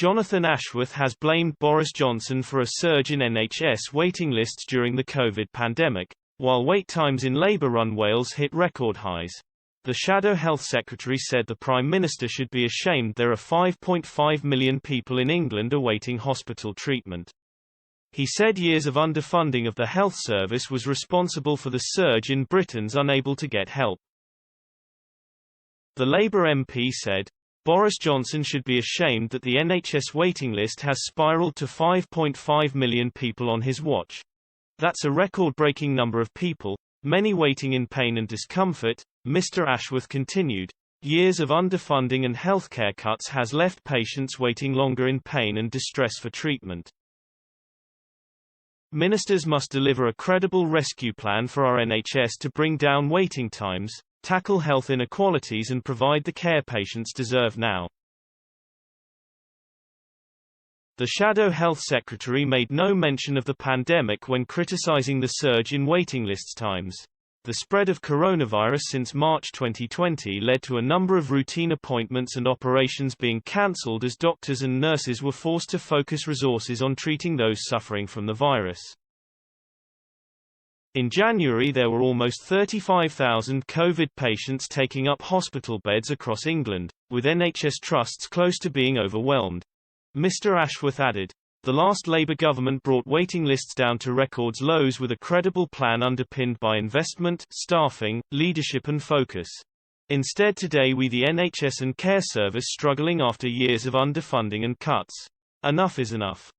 Jonathan Ashworth has blamed Boris Johnson for a surge in NHS waiting lists during the COVID pandemic, while wait times in Labour-run Wales hit record highs. The Shadow Health Secretary said the Prime Minister should be ashamed there are 5.5 million people in England awaiting hospital treatment. He said years of underfunding of the health service was responsible for the surge in Britons unable to get help. The Labour MP said, Boris Johnson should be ashamed that the NHS waiting list has spiralled to 5.5 million people on his watch. That's a record-breaking number of people, many waiting in pain and discomfort. Mr. Ashworth continued, years of underfunding and healthcare cuts has left patients waiting longer in pain and distress for treatment. Ministers must deliver a credible rescue plan for our NHS to bring down waiting times, tackle health inequalities and provide the care patients deserve now. The Shadow Health Secretary made no mention of the pandemic when criticising the surge in waiting lists times. The spread of coronavirus since March 2020 led to a number of routine appointments and operations being cancelled as doctors and nurses were forced to focus resources on treating those suffering from the virus. In January there were almost 35,000 COVID patients taking up hospital beds across England, with NHS trusts close to being overwhelmed. Mr. Ashworth added, the last Labour government brought waiting lists down to records lows with a credible plan underpinned by investment, staffing, leadership and focus. Instead today we the NHS and care service struggling after years of underfunding and cuts. Enough is enough.